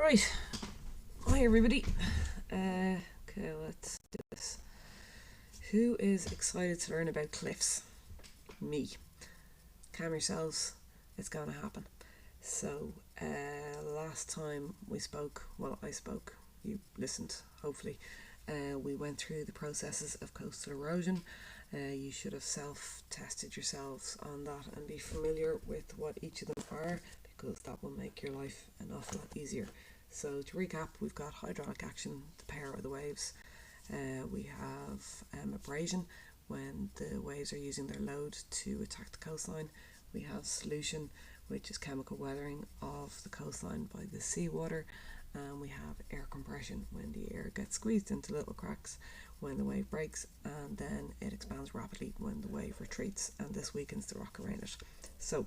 Right, hi everybody. Okay, let's do this. Who is excited to learn about cliffs? Me. Calm yourselves, it's gonna happen. So, last time we spoke, well, I spoke, you listened, hopefully. We went through the processes of coastal erosion. You should have self-tested yourselves on that and be familiar with what each of them are, because that will make your life an awful lot easier. So to recap, we've got hydraulic action, the power of the waves. We have abrasion, when the waves are using their load to attack the coastline. We have solution, which is chemical weathering of the coastline by the seawater. And we have air compression, when the air gets squeezed into little cracks when the wave breaks, and then it expands rapidly when the wave retreats, and this weakens the rock around it. So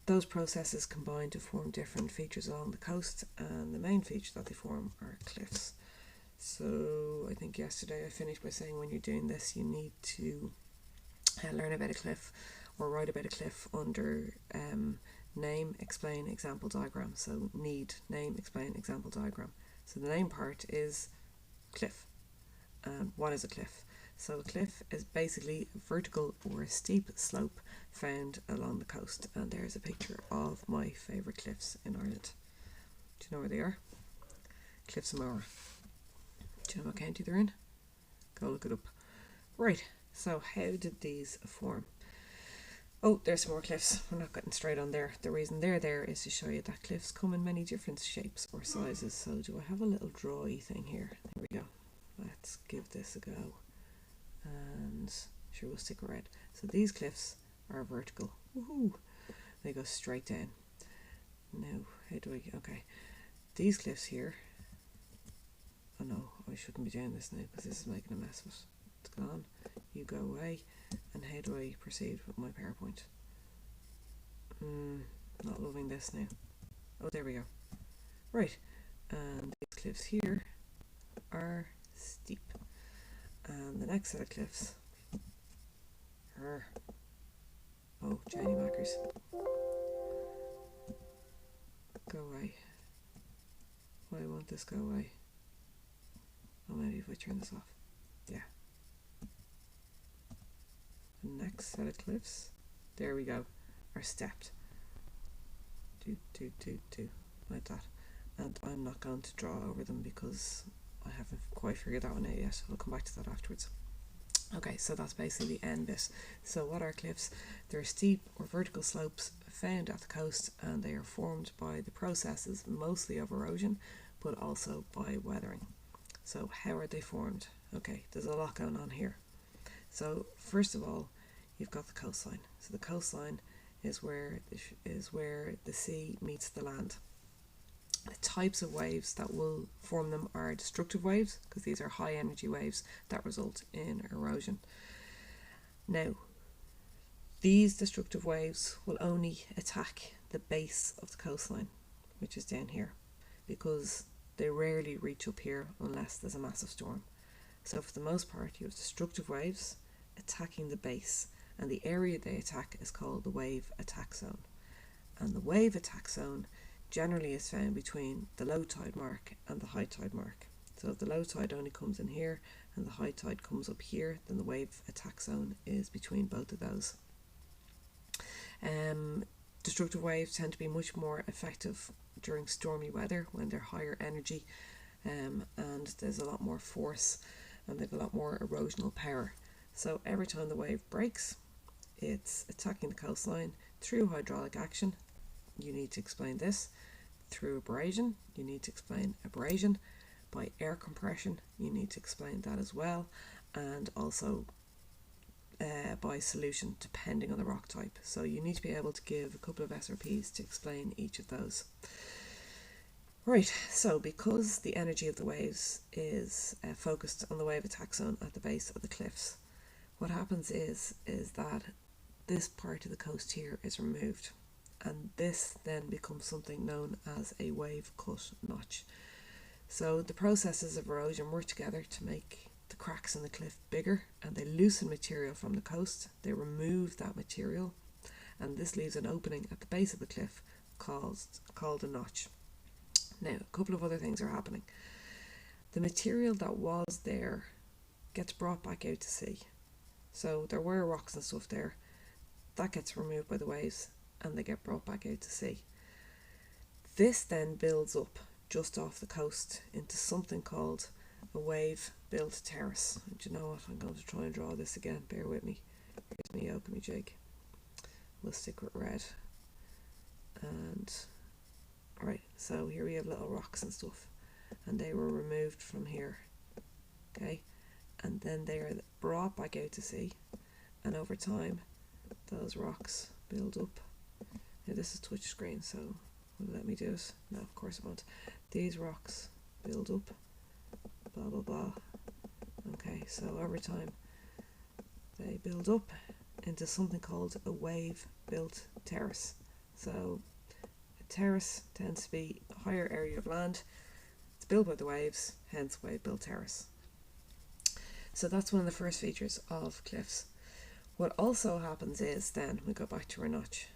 those processes combine to form different features along the coast, and the main feature that they form are cliffs. So I think yesterday I finished by saying when you're doing this, you need to learn about a cliff or write about a cliff under name, explain, example, diagram. So need, name, explain, example, diagram. So the name part is cliff. What is a cliff? So a cliff is basically a vertical or a steep slope found along the coast, and there's a picture of my favourite cliffs in Ireland. Do you know where they are? Cliffs of Moher. Do you know what county they're in? Go look it up. Right, so how did these form? Oh, there's some more cliffs. We're not getting straight on there. The reason they're there is to show you that cliffs come in many different shapes or sizes. So do I have a little drawy thing here? There we go. Let's give this a go. And sure, we'll stick red. So these cliffs are vertical. Woohoo! They go straight down. Now, how do I... Okay. These cliffs here... Oh no, I shouldn't be doing this now because this is making a mess of it. It's gone. You go away. And how do I proceed with my PowerPoint? Not loving this now. Oh, there we go. Right. And these cliffs here are steep. And the next set of cliffs are... Oh, Jenny Mackers. Go away. Why won't this go away? Oh, maybe if I turn this off. Yeah. The next set of cliffs, there we go, are stepped. Do, like that. And I'm not going to draw over them because I haven't quite figured that one out yet. I'll come back to that afterwards. Okay, so that's basically the end bit. So what are cliffs? They're steep or vertical slopes found at the coast, and they are formed by the processes mostly of erosion, but also by weathering. So how are they formed? Okay, there's a lot going on here. So first of all, you've got the coastline. So the coastline is where the sea meets the land. The types of waves that will form them are destructive waves, because these are high energy waves that result in erosion. Now, these destructive waves will only attack the base of the coastline, which is down here, because they rarely reach up here unless there's a massive storm. So for the most part, you have destructive waves attacking the base, and the area they attack is called the wave attack zone. And the wave attack zone generally is found between the low tide mark and the high tide mark. So if the low tide only comes in here and the high tide comes up here, then the wave attack zone is between both of those. Destructive waves tend to be much more effective during stormy weather when they're higher energy, and there's a lot more force and they've a lot more erosional power. So every time the wave breaks, it's attacking the coastline through hydraulic action. You need to explain this. Through abrasion, you need to explain abrasion. By air compression, you need to explain that as well. And also by solution, depending on the rock type. So you need to be able to give a couple of SRPs to explain each of those. Right, so because the energy of the waves is focused on the wave attack zone at the base of the cliffs, what happens is that this part of the coast here is removed, and this then becomes something known as a wave cut notch. So the processes of erosion work together to make the cracks in the cliff bigger, and they loosen material from the coast. They remove that material, and this leaves an opening at the base of the cliff called a notch. Now, a couple of other things are happening. The material that was there gets brought back out to sea. So there were rocks and stuff there. That gets removed by the waves and they get brought back out to sea. This then builds up just off the coast into something called a wave-built terrace. And do you know what? I'm going to try and draw this again. Bear with me. Here's me yoke and me jig. We'll stick with red. And right, so here we have little rocks and stuff. And they were removed from here. Okay? And then they are brought back out to sea. And over time, those rocks build up. Now this is touch screen, so will it let me do it? No, of course it won't. These rocks build up, blah blah blah. Okay, so over time they build up into something called a wave-built terrace. So a terrace tends to be a higher area of land. It's built by the waves, hence wave-built terrace. So that's one of the first features of cliffs. What also happens is then we go back to our notch.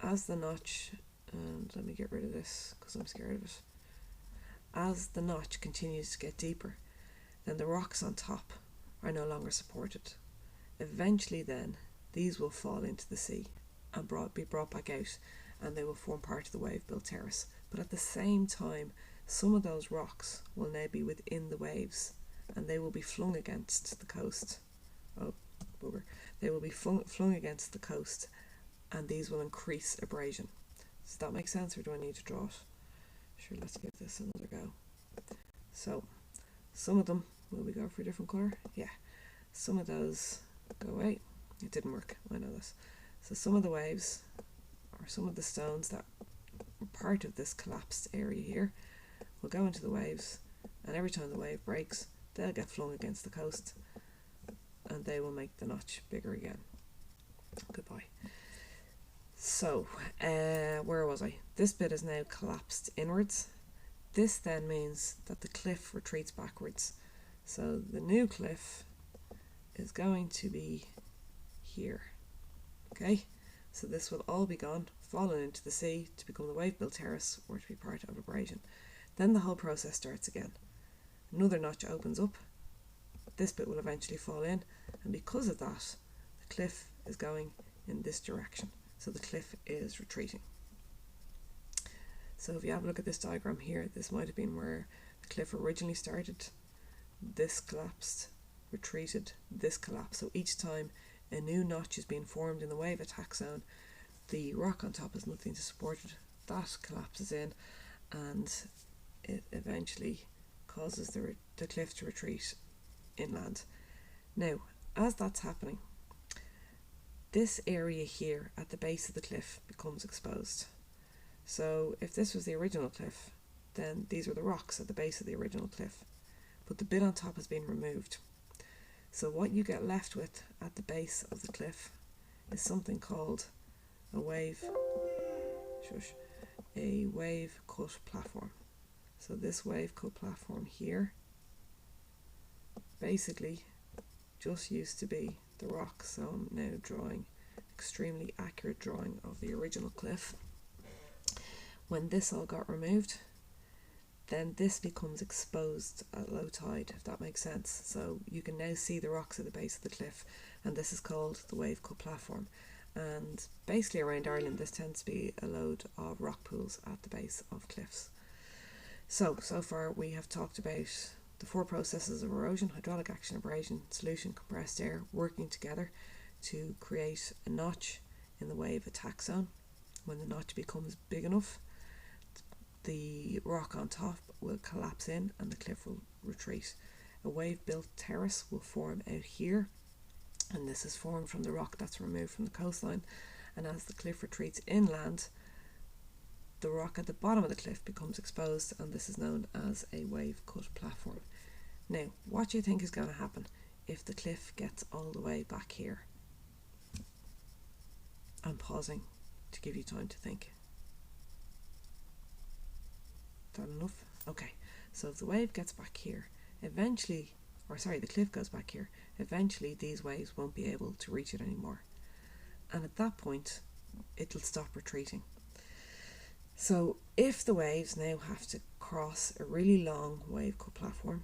As the notch, and let me get rid of this because I'm scared of it. As the notch continues to get deeper, then the rocks on top are no longer supported. Eventually then, these will fall into the sea and be brought back out, and they will form part of the wave-built terrace. But at the same time, some of those rocks will now be within the waves, and they will be flung against the coast. Oh, bugger. They will be flung against the coast, and these will increase abrasion. Does that make sense, or do I need to draw it? Sure, let's give this another go. So, some of them, will we go for a different colour? Yeah. Some of those go away. It didn't work, I know this. So some of the waves, or some of the stones that were part of this collapsed area here, will go into the waves, and every time the wave breaks, they'll get flung against the coast, and they will make the notch bigger again. Goodbye. So, where was I? This bit is now collapsed inwards. This then means that the cliff retreats backwards. So the new cliff is going to be here. Okay? So this will all be gone, fallen into the sea to become the wave-built terrace or to be part of abrasion. Then the whole process starts again. Another notch opens up. This bit will eventually fall in, and because of that, the cliff is going in this direction. So the cliff is retreating. So if you have a look at this diagram here, this might have been where the cliff originally started. This collapsed, retreated, this collapsed. So each time a new notch is being formed in the wave attack zone, the rock on top has nothing to support it. That collapses in, and it eventually causes the cliff to retreat inland. Now, as that's happening, this area here at the base of the cliff becomes exposed. So if this was the original cliff, then these were the rocks at the base of the original cliff. But the bit on top has been removed. So what you get left with at the base of the cliff is something called a wave cut platform. So this wave cut platform here basically just used to be the rock. So I'm now drawing extremely accurate drawing of the original cliff. When this all got removed, then this becomes exposed at low tide, if that makes sense. So you can now see the rocks at the base of the cliff, and this is called the wave cut platform. And basically around Ireland, this tends to be a load of rock pools at the base of cliffs. So far we have talked about the four processes of erosion: hydraulic action, abrasion, solution, compressed air, working together to create a notch in the wave attack zone. When the notch becomes big enough, the rock on top will collapse in and the cliff will retreat. A wave-built terrace will form out here, and this is formed from the rock that's removed from the coastline. And as the cliff retreats inland, the rock at the bottom of the cliff becomes exposed, and this is known as a wave-cut platform. Now, what do you think is going to happen if the cliff gets all the way back here? I'm pausing to give you time to think. Is that enough? Okay, so if the wave gets back here, eventually, the cliff goes back here, eventually these waves won't be able to reach it anymore. And at that point, it'll stop retreating. So if the waves now have to cross a really long wave cut platform.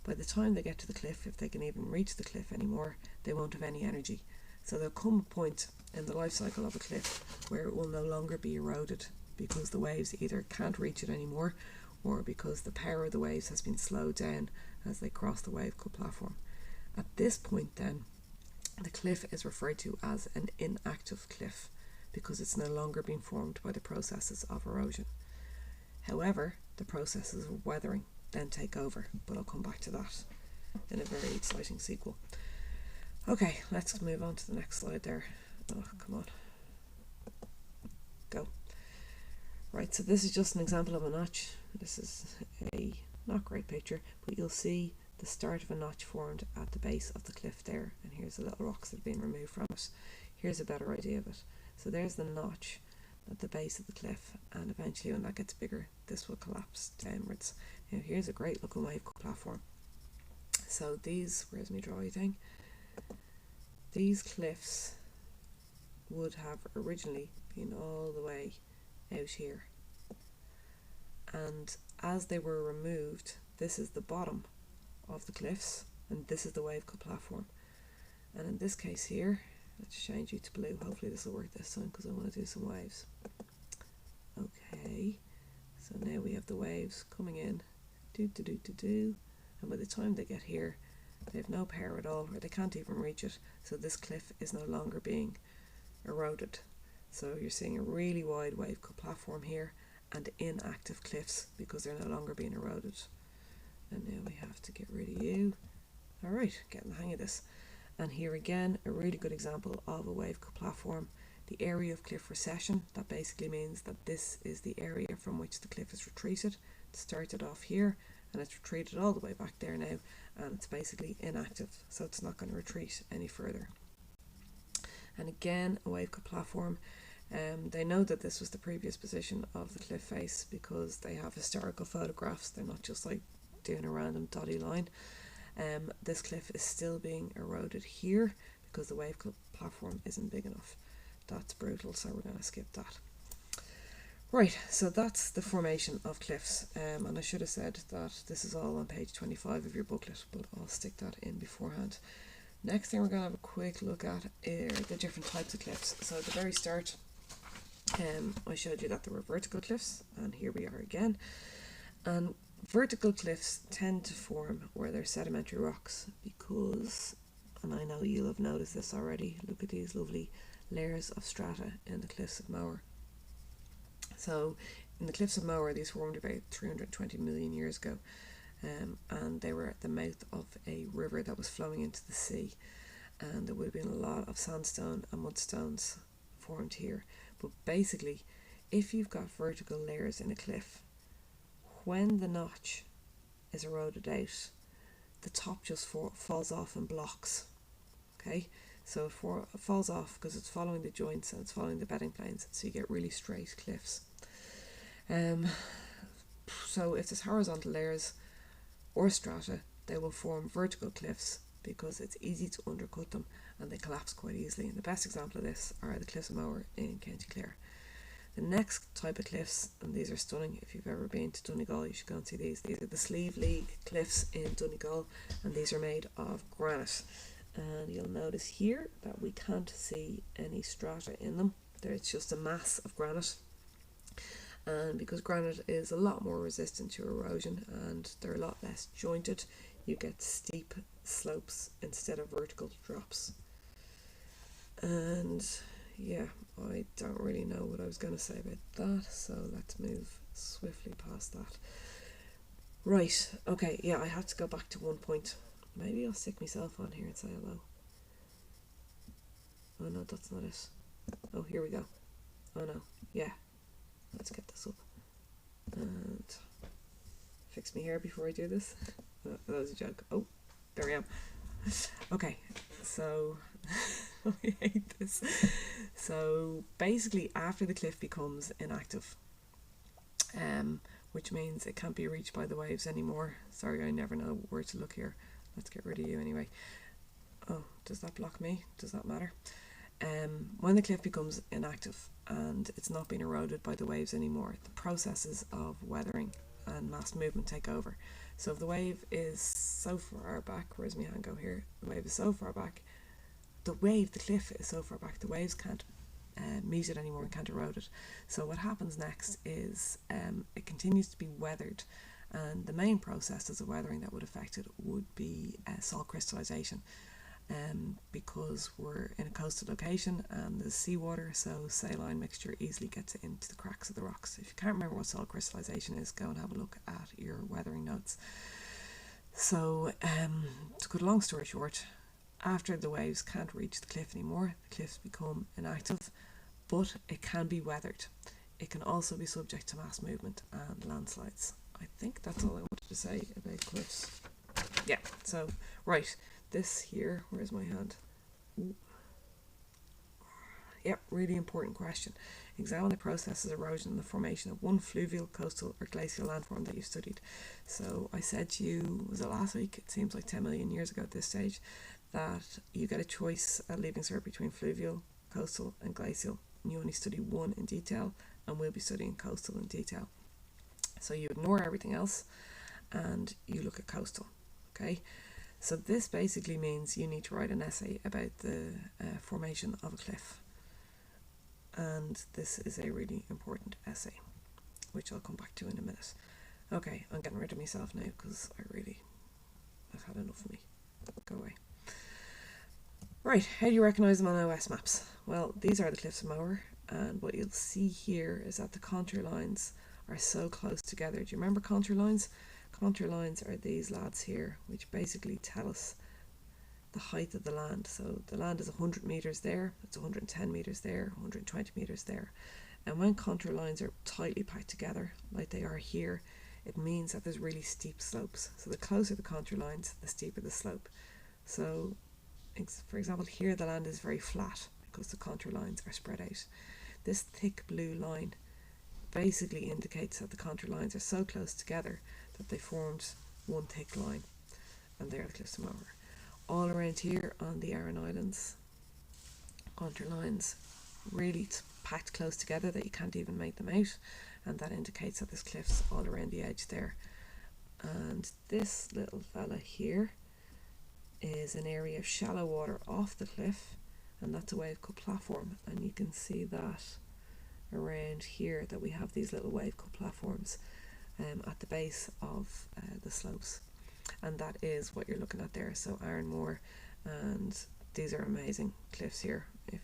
By the time they get to the cliff, if they can even reach the cliff anymore, they won't have any energy. So there'll come a point in the life cycle of a cliff where it will no longer be eroded because the waves either can't reach it anymore or because the power of the waves has been slowed down as they cross the wave cut platform. At this point then, the cliff is referred to as an inactive cliff because it's no longer being formed by the processes of erosion. However, the processes of weathering then take over, but I'll come back to that in a very exciting sequel. Okay, let's move on to the next slide there. Oh, come on. Go. Right, so this is just an example of a notch. This is a not great picture, but you'll see the start of a notch formed at the base of the cliff there, and here's the little rocks that have been removed from it. Here's a better idea of it. So there's the notch at the base of the cliff, and eventually when that gets bigger, this will collapse downwards. Now here's a great looking wave cut platform. So these, where's my drawing thing? These cliffs would have originally been all the way out here, and as they were removed, this is the bottom of the cliffs and this is the wave cut platform. And in this case here, let's change you to blue. Hopefully this will work this time because I want to do some waves. Okay, so now we have the waves coming in, and by the time they get here, they have no power at all, or they can't even reach it. So this cliff is no longer being eroded. So you're seeing a really wide wave cut platform here and inactive cliffs because they're no longer being eroded. And now we have to get rid of you. Alright, getting the hang of this. And here again, a really good example of a wave cut platform. The area of cliff recession, that basically means that this is the area from which the cliff is retreated. It started off here and it's retreated all the way back there now, and it's basically inactive, so it's not going to retreat any further. And again, a wave cut platform. They know that this was the previous position of the cliff face because they have historical photographs. They're not just like doing a random dotty line. This cliff is still being eroded here because the wave cut platform isn't big enough. That's brutal, so we're going to skip that. Right, so that's the formation of cliffs, and I should have said that this is all on page 25 of your booklet, but I'll stick that in beforehand. Next thing we're going to have a quick look at are the different types of cliffs. So at the very start, I showed you that there were vertical cliffs, and here we are again. And vertical cliffs tend to form where there's sedimentary rocks because, and I know you'll have noticed this already, look at these lovely layers of strata in the cliffs of Moher. So in the cliffs of Moher, these formed about 320 million years ago, and they were at the mouth of a river that was flowing into the sea, and there would have been a lot of sandstone and mudstones formed here. But basically, if you've got vertical layers in a cliff, when the notch is eroded out, the top just falls off in blocks. Okay, so it falls off because it's following the joints and it's following the bedding planes, so you get really straight cliffs. So if there's horizontal layers or strata, they will form vertical cliffs because it's easy to undercut them and they collapse quite easily. And the best example of this are the cliffs of Moher in County Clare. The next type of cliffs, and these are stunning, if you've ever been to Donegal you should go and see these. These are the Slieve League cliffs in Donegal, and these are made of granite. And you'll notice here that we can't see any strata in them. It's just a mass of granite. And because granite is a lot more resistant to erosion and they're a lot less jointed, you get steep slopes instead of vertical drops. And yeah, I don't really know what I was going to say about that, so let's move swiftly past that. Right, okay, yeah, I have to go back to one point. Maybe I'll stick myself on here and say hello. Oh no, that's not it. Oh, here we go. Oh no, yeah. Let's get this up and fix me hair before I do this. That was a joke. Oh, there I am. Okay, so I hate this. So basically after the cliff becomes inactive, which means it can't be reached by the waves anymore. Sorry, I never know where to look here. Let's get rid of you anyway. Oh, does that block me? Does that matter? When the cliff becomes inactive and it's not being eroded by the waves anymore, the processes of weathering and mass movement take over. So if the wave is so far back, where's my hand go here? The wave is so far back, the cliff is so far back, the waves can't meet it anymore and can't erode it. So what happens next is it continues to be weathered, and the main processes of weathering that would affect it would be salt crystallization. Because we're in a coastal location and there's seawater, so saline mixture easily gets into the cracks of the rocks. If you can't remember what salt crystallization is, go and have a look at your weathering notes. So to cut a long story short, after the waves can't reach the cliff anymore, the cliffs become inactive, but it can be weathered. It can also be subject to mass movement and landslides. I think that's all I wanted to say about cliffs. Yeah, so right, this here, where's my hand? Ooh. Yep, really important question. Examine the processes of erosion and the formation of one fluvial, coastal or glacial landform that you studied. So I said to you, was it last week? It seems like 10 million years ago at this stage, that you get a choice at Leaving Cert between fluvial, coastal and glacial. And you only study one in detail, and we'll be studying coastal in detail. So you ignore everything else and you look at coastal, okay? So this basically means you need to write an essay about the formation of a cliff. And this is a really important essay, which I'll come back to in a minute. Okay, I'm getting rid of myself now because I've had enough of me. Go away. Right, how do you recognise them on OS maps? Well, these are the cliffs of Moher, and what you'll see here is that the contour lines are so close together. Do you remember contour lines? Contour lines are these lads here, which basically tell us the height of the land. So the land is 100 metres there, it's 110 metres there, 120 metres there. And when contour lines are tightly packed together, like they are here, it means that there's really steep slopes. So the closer the contour lines, the steeper the slope. So, for example, here the land is very flat because the contour lines are spread out. This thick blue line basically indicates that the contour lines are so close together that they formed one thick line, and there are the cliffs of Moher. All around here on the Aran Islands, contour lines really packed close together that you can't even make them out, and that indicates that there's cliffs all around the edge there. And this little fella here is an area of shallow water off the cliff, and that's a wave cut platform, and you can see that around here that we have these little wave cut platforms at the base of the slopes, and that is what you're looking at there. So Aran Moor, and these are amazing cliffs here if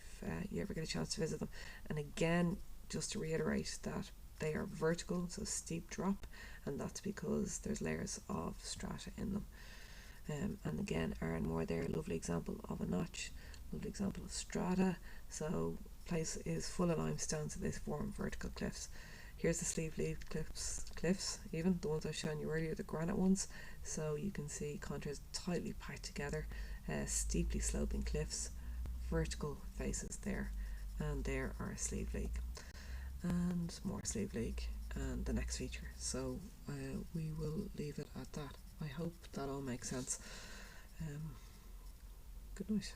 you ever get a chance to visit them. And again, just to reiterate that they are vertical, so steep drop, and that's because there's layers of strata in them. And again, Aran Moor there, lovely example of a notch, lovely example of strata. So place is full of limestone, so they form vertical cliffs. Here's the Sleeve League cliffs, even the ones I showed you earlier, the granite ones. So you can see contours tightly packed together, steeply sloping cliffs, vertical faces there, and there are Sleeve League, and more Sleeve League, and the next feature. So we will leave it at that. I hope that all makes sense. Good night.